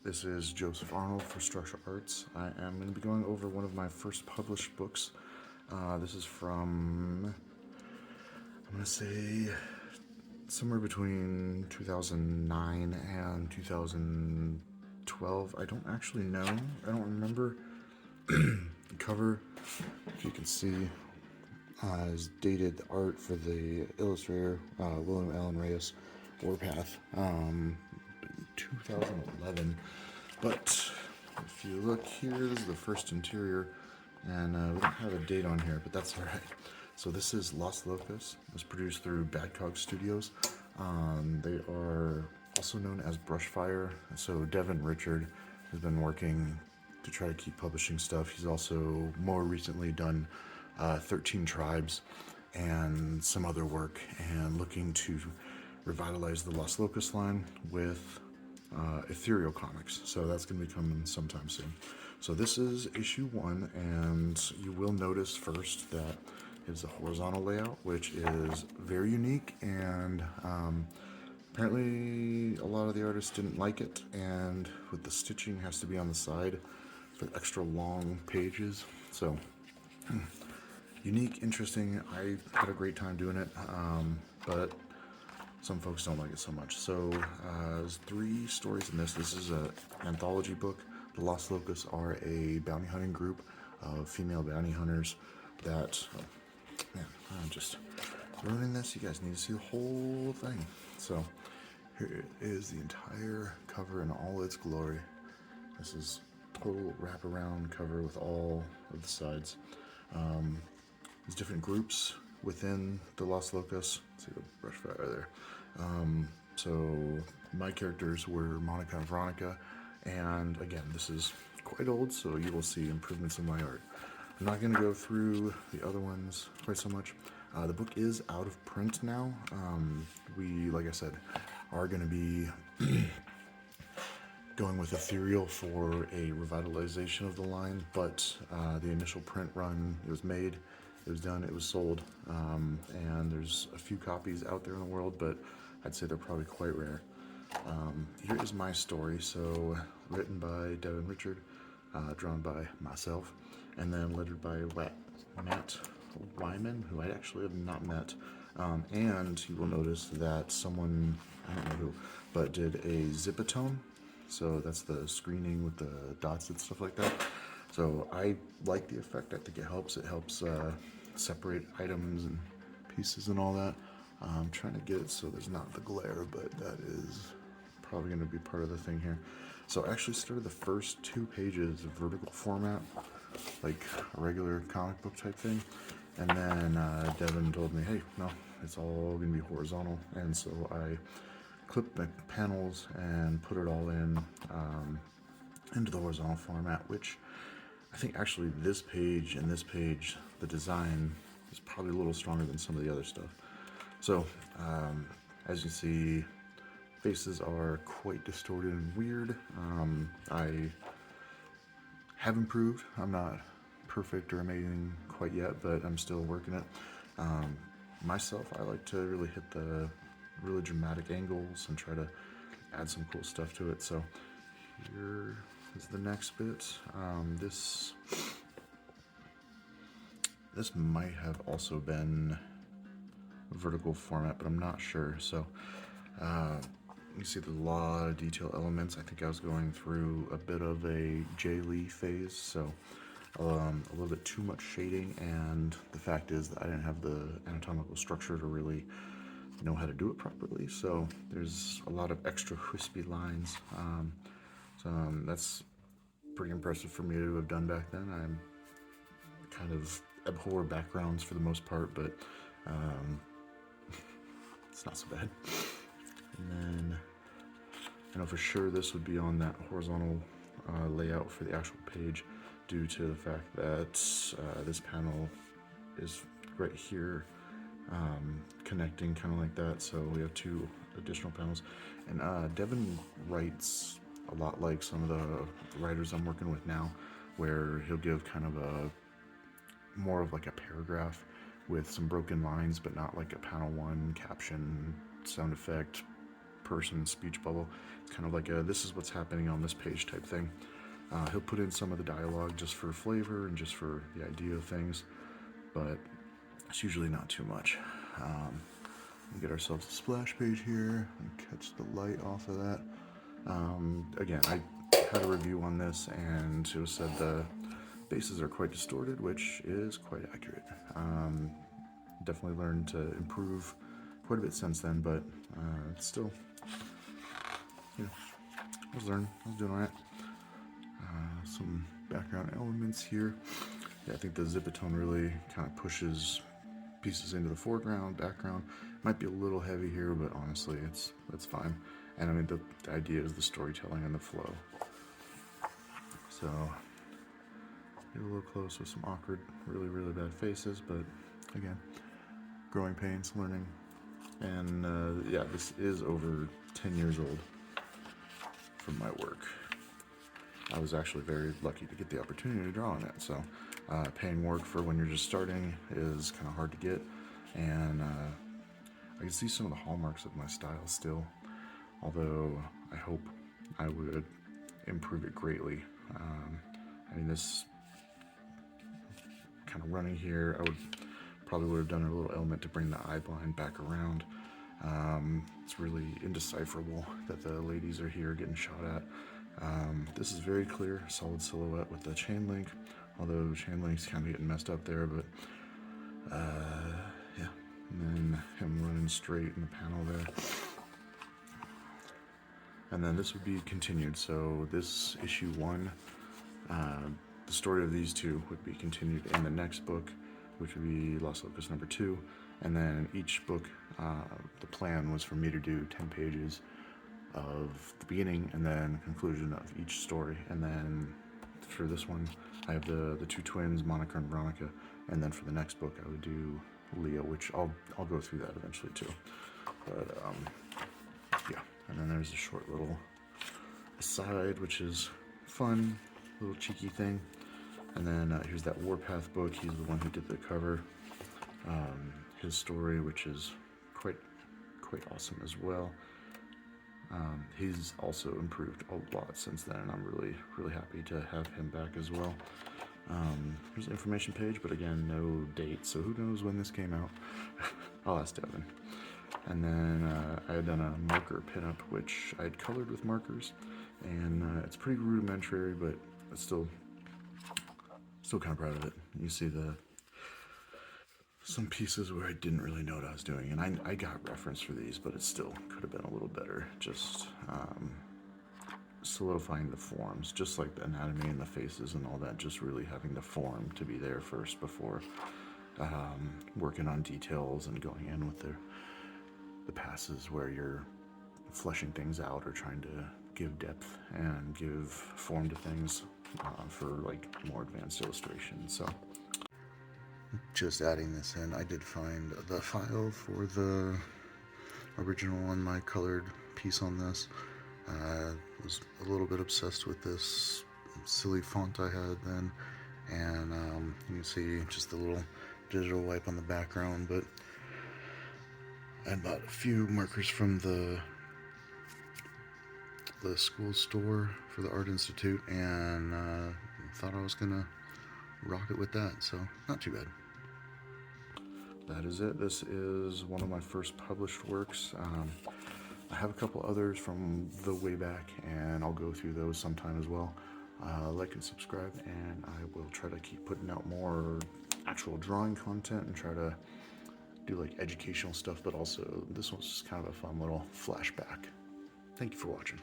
This is Joseph Arnold for Structure Arts. I am going to be going over one of my first published books. This is from, I'm going to say, somewhere between 2009 and 2012. I don't actually know. I don't remember. The cover, if you can see, is dated art for the illustrator, William Allen Reyes, Warpath, 2011. But if you look here, this is the first interior, and we don't have a date on here, but that's all right. So this is Las Locas. It was produced through Badcog Studios. They are also known as Brushfire. So Devin Richard has been working to try to keep publishing stuff. He's also more recently done 13 Tribes and some other work, and looking to revitalize the Las Locas line with Ethereal Comics. So that's going to be coming sometime soon. So this is issue 1, and you will notice first that it's a horizontal layout, which is very unique, and apparently a lot of the artists didn't like it, and with the stitching has to be on the side for extra long pages. So unique, interesting. I had a great time doing it, but some folks don't like it so much. So there's 3 stories in this. This is an anthology book. The Las Locas are a bounty hunting group of female bounty hunters that, man, I'm just ruining this. You guys need to see the whole thing. So here is the entire cover in all its glory. This is total wraparound cover with all of the sides. There's different groups within the Las Locas. Let's see the Brushfire there. So my characters were Monica and Veronica, and again, this is quite old, so you will see improvements in my art. I'm not going to go through the other ones quite so much. The book is out of print now. We, like I said, are going to be going with Ethereal for a revitalization of the line, but the initial print run, it was made, it was done, it was sold, and there's a few copies out there in the world, but I'd say they're probably quite rare. Here is my story. So written by Devin Richard, drawn by myself, and then lettered by Matt Wyman, who I actually have not met. And you will notice that someone, I don't know who, but did a zipatone. So that's the screening with the dots and stuff like that. So I like the effect. I think it helps. It helps separate items and pieces and all that. I'm trying to get it so there's not the glare, but that is probably going to be part of the thing here. So I actually started the first 2 pages of vertical format, like a regular comic book type thing. And then Devin told me, hey, no, it's all going to be horizontal. And so I clipped the panels and put it all in into the horizontal format, which I think actually this page and this page, the design is probably a little stronger than some of the other stuff. So, as you see, faces are quite distorted and weird. I have improved. I'm not perfect or amazing quite yet, but I'm still working it. Myself, I like to really hit the really dramatic angles and try to add some cool stuff to it. So here is the next bit. This might have also been vertical format, but I'm not sure. So you see the lot of detail elements. I think I was going through a bit of a J. Lee phase, so a little bit too much shading, and the fact is that I didn't have the anatomical structure to really know how to do it properly, so there's a lot of extra crispy lines. That's pretty impressive for me to have done back then. I'm kind of abhor backgrounds for the most part, but it's not so bad. And then I know for sure this would be on that horizontal layout for the actual page, due to the fact that this panel is right here, connecting kind of like that. So we have 2 additional panels, and Devin writes a lot like some of the writers I'm working with now, where he'll give kind of a more of like a paragraph with some broken lines, but not like a panel 1 caption, sound effect, person speech bubble. It's kind of like a this is what's happening on this page type thing. He'll put in some of the dialogue just for flavor and just for the idea of things, but it's usually not too much. We get ourselves a splash page here and catch the light off of that. Again, I had a review on this and it was said the bases are quite distorted, which is quite accurate. Definitely learned to improve quite a bit since then, but it's still, I was learning. I was doing all right. Some background elements here. Yeah, I think the Zipatone really kind of pushes pieces into the foreground, background. Might be a little heavy here, but honestly, it's fine. And I mean, the idea is the storytelling and the flow. So, get a little close with some awkward, really, really bad faces, but again, growing pains, learning. And yeah, this is over 10 years old from my work. I was actually very lucky to get the opportunity to draw on it. So paying work for when you're just starting is kind of hard to get. And I can see some of the hallmarks of my style still, although I hope I would improve it greatly. I mean, this kind of running here, I probably would have done a little element to bring the eye blind back around. It's really indecipherable that the ladies are here getting shot at. This is very clear, solid silhouette with the chain link, although chain link's kind of getting messed up there, but yeah. And then him running straight in the panel there. And then this would be continued, so this issue 1, the story of these two would be continued in the next book, which would be Las Locas number 2, and then each book, the plan was for me to do 10 pages of the beginning and then conclusion of each story. And then for this one, I have the two twins, Monica and Veronica, and then for the next book, I would do Leah, which I'll go through that eventually too. But yeah, and then there's a short little aside, which is fun, little cheeky thing. And then here's that Warpath book. He's the one who did the cover. His story, which is quite awesome as well. He's also improved a lot since then, and I'm really happy to have him back as well. Here's an information page, but again, no date, so who knows when this came out. I'll ask Devin. And then I had done a marker pinup, which I had colored with markers, and it's pretty rudimentary, but it's still kind of proud of it. You see some pieces where I didn't really know what I was doing, and I got reference for these, but it still could have been a little better. Just solidifying the forms, just like the anatomy and the faces and all that, just really having the form to be there first before working on details and going in with the passes where you're fleshing things out or trying to give depth and give form to things for like more advanced illustrations. So just adding this in, I did find the file for the original one, my colored piece on this. Was a little bit obsessed with this silly font I had then, and you can see just the little digital wipe on the background, but I bought a few markers from the school store for the Art Institute, and thought I was gonna rock it with that, so not too bad. That is it. This is one of my first published works. I have a couple others from the way back, and I'll go through those sometime as well. Like and subscribe, and I will try to keep putting out more actual drawing content and try to do like educational stuff, but also this one's just kind of a fun little flashback. Thank you for watching.